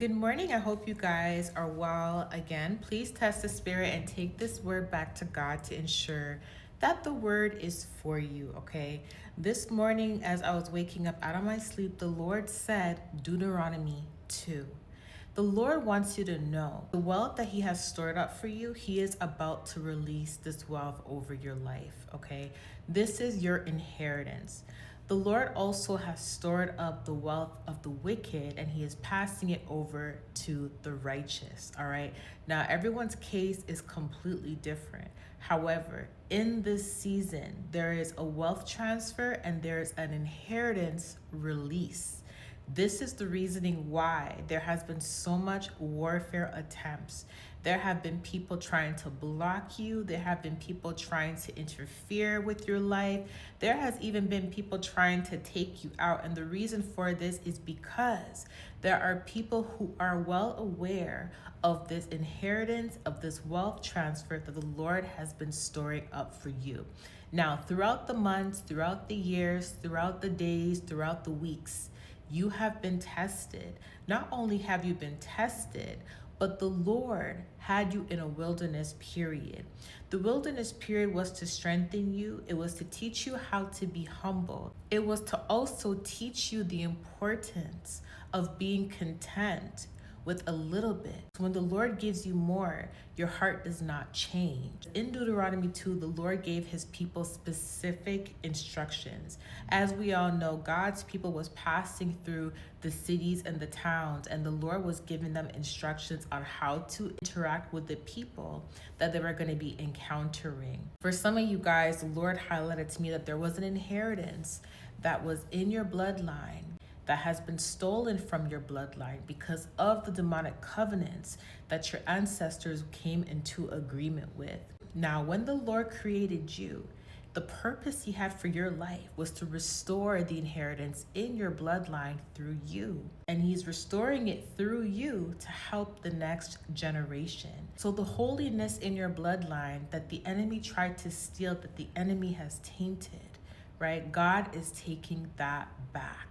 Good morning. I hope you guys are well. Again, please test the spirit and take this word back to God to ensure that the word is for you, okay? This morning, as I was waking up out of my sleep, the Lord said, Deuteronomy 2. The Lord wants you to know the wealth that He has stored up for you, He is about to release this wealth over your life, okay? This is your inheritance. The Lord also has stored up the wealth of the wicked and He is passing it over to the righteous, all right? Now, everyone's case is completely different. However, in this season, there is a wealth transfer and there is an inheritance release. This is the reasoning why there has been so much warfare attempts. There have been people trying to block you. There have been people trying to interfere with your life. There has even been people trying to take you out. And the reason for this is because there are people who are well aware of this inheritance, of this wealth transfer that the Lord has been storing up for you. Now, throughout the months, throughout the years, throughout the days, throughout the weeks, you have been tested. Not only have you been tested, but the Lord had you in a wilderness period. The wilderness period was to strengthen you. It was to teach you how to be humble. It was to also teach you the importance of being content with a little bit. When the Lord gives you more, your heart does not change. In Deuteronomy 2, the Lord gave His people specific instructions. As we all know, God's people was passing through the cities and the towns, and the Lord was giving them instructions on how to interact with the people that they were going to be encountering. For some of you guys, the Lord highlighted to me that there was an inheritance that was in your bloodline that has been stolen from your bloodline because of the demonic covenants that your ancestors came into agreement with. Now, when the Lord created you, the purpose He had for your life was to restore the inheritance in your bloodline through you. And He's restoring it through you to help the next generation. So the holiness in your bloodline that the enemy tried to steal, that the enemy has tainted, right? God is taking that back.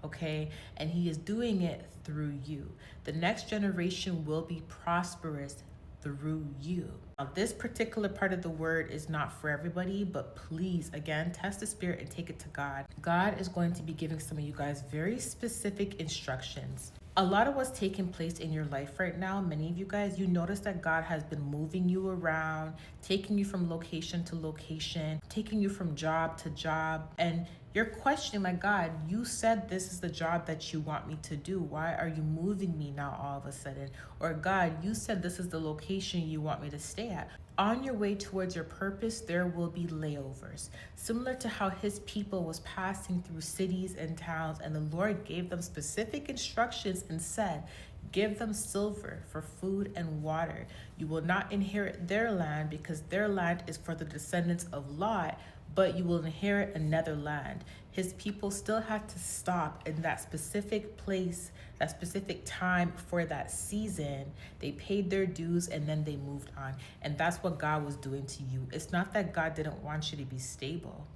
Okay, and He is doing it through you. The next generation will be prosperous through you. Now, this particular part of the word is not for everybody, but please, again, test the spirit and take it to God. God is going to be giving some of you guys very specific instructions. A lot of what's taking place in your life right now, many of you guys, you notice that God has been moving you around, taking you from location to location, taking you from job to job, and you're questioning, like, God, you said this is the job that you want me to do. Why are you moving me now all of a sudden? Or God, you said this is the location you want me to stay at. On your way towards your purpose, there will be layovers. Similar to how His people was passing through cities and towns, and the Lord gave them specific instructions and said, give them silver for food and water. You will not inherit their land because their land is for the descendants of Lot, but you will inherit another land. His people still had to stop in that specific place, that specific time for that season. They paid their dues and then they moved on. And that's what God was doing to you. It's not that God didn't want you to be stable.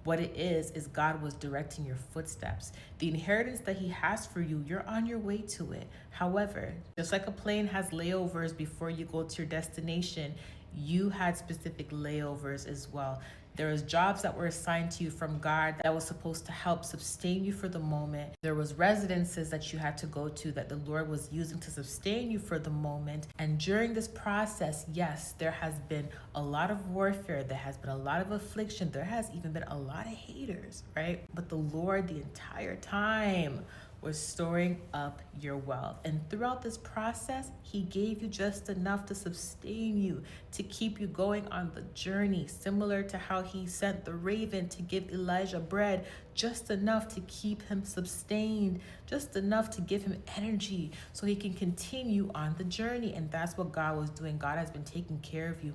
What it is God was directing your footsteps. The inheritance that He has for you, you're on your way to it. However, just like a plane has layovers before you go to your destination, you had specific layovers as well. There was jobs that were assigned to you from God that was supposed to help sustain you for the moment. There was residences that you had to go to that the Lord was using to sustain you for the moment. And during this process, yes, there has been a lot of warfare. There has been a lot of affliction. There has even been a lot of haters, right? But the Lord, the entire time, was storing up your wealth. And throughout this process, He gave you just enough to sustain you, to keep you going on the journey, similar to how He sent the raven to give Elijah bread, just enough to keep him sustained, just enough to give him energy so he can continue on the journey. And that's what God was doing. God has been taking care of you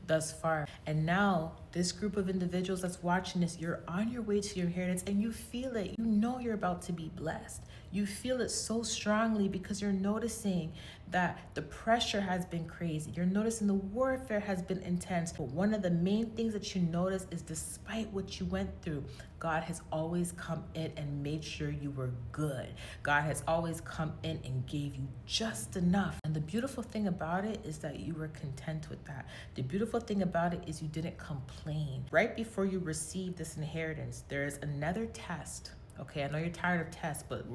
thus far. And now this group of individuals that's watching this, you're on your way to your inheritance and you feel it. You know you're about to be blessed. You feel it so strongly because you're noticing that the pressure has been crazy. You're noticing the warfare has been intense. But one of the main things that you notice is despite what you went through, God has always come in and made sure you were good. God has always come in and gave you just enough. And the beautiful thing about it is that you were content with that. The beautiful thing about it is you didn't complain. Right before you receive this inheritance, there is another test. Okay, I know you're tired of tests, but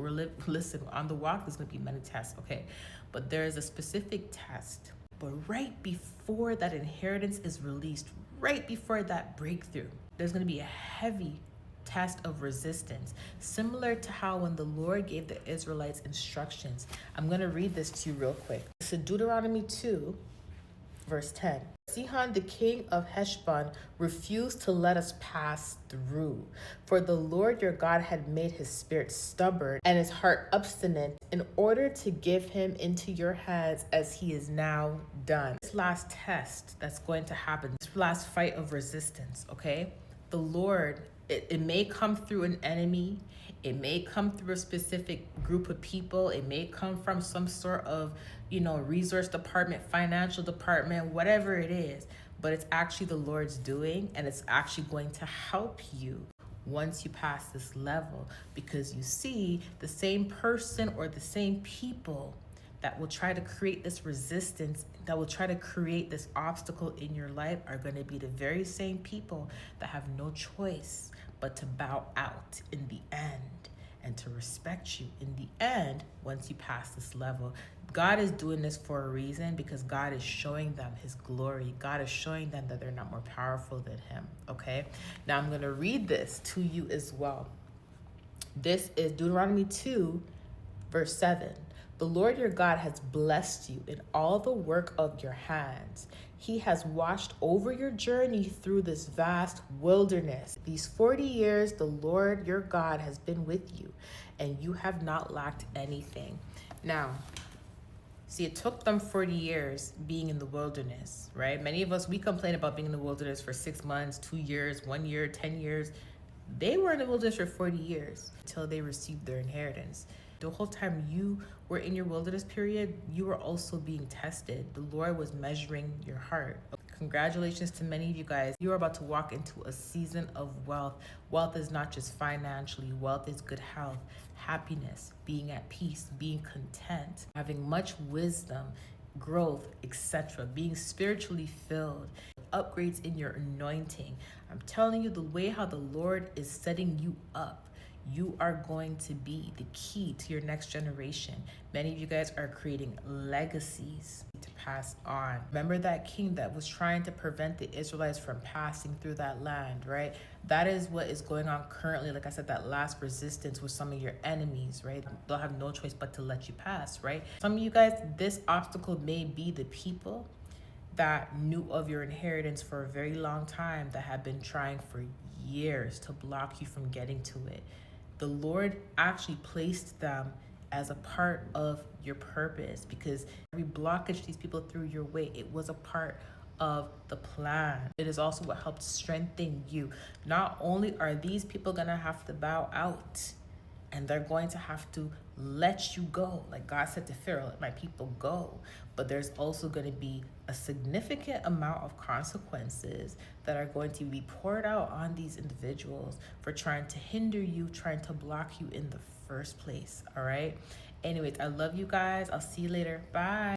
listen, on the walk, there's gonna be many tests, okay? But there is a specific test. But right before that inheritance is released, right before that breakthrough, there's gonna be a heavy test of resistance, similar to how when the Lord gave the Israelites instructions. I'm gonna read this to you real quick. So Deuteronomy 2, verse 10. Sihon, the king of Heshbon, refused to let us pass through, for the Lord your God had made his spirit stubborn and his heart obstinate in order to give him into your hands as he is now done. This last test that's going to happen, this last fight of resistance, okay? The Lord, it may come through an enemy. It may come through a specific group of people. It may come from some sort of, resource department, financial department, whatever it is. But it's actually the Lord's doing, and it's actually going to help you once you pass this level, because you see the same person or the same people that will try to create this resistance, that will try to create this obstacle in your life are going to be the very same people that have no choice but to bow out in the end and to respect you in the end once you pass this level. God is doing this for a reason, because God is showing them his glory. God is showing them that they're not more powerful than him, okay? Now I'm going to read this to you as well. This is Deuteronomy 2, verse 7. The Lord your God has blessed you in all the work of your hands. He has watched over your journey through this vast wilderness. These 40 years, the Lord your God has been with you, and you have not lacked anything. Now, see, it took them 40 years being in the wilderness, right? Many of us, we complain about being in the wilderness for 6 months, 2 years, 1 year, 10 years. They were in the wilderness for 40 years until they received their inheritance. The whole time you were in your wilderness period, you were also being tested. The Lord was measuring your heart. Congratulations to many of you guys. You are about to walk into a season of wealth. Wealth is not just financially. Wealth is good health, happiness, being at peace, being content, having much wisdom, growth, etc., being spiritually filled, upgrades in your anointing. I'm telling you, the way how the Lord is setting you up, you are going to be the key to your next generation. Many of you guys are creating legacies to pass on. Remember that king that was trying to prevent the Israelites from passing through that land, right? That is what is going on currently. Like I said, that last resistance with some of your enemies, right? They'll have no choice but to let you pass, right? Some of you guys, this obstacle may be the people that knew of your inheritance for a very long time, that have been trying for years to block you from getting to it. The Lord actually placed them as a part of your purpose, because every blockage these people threw your way, it was a part of the plan. It is also what helped strengthen you. Not only are these people gonna have to bow out, and they're going to have to let you go, like God said to Pharaoh, let my people go, but there's also going to be a significant amount of consequences that are going to be poured out on these individuals for trying to hinder you, trying to block you in the first place. All right, anyways, I love you guys. I'll see you later. Bye.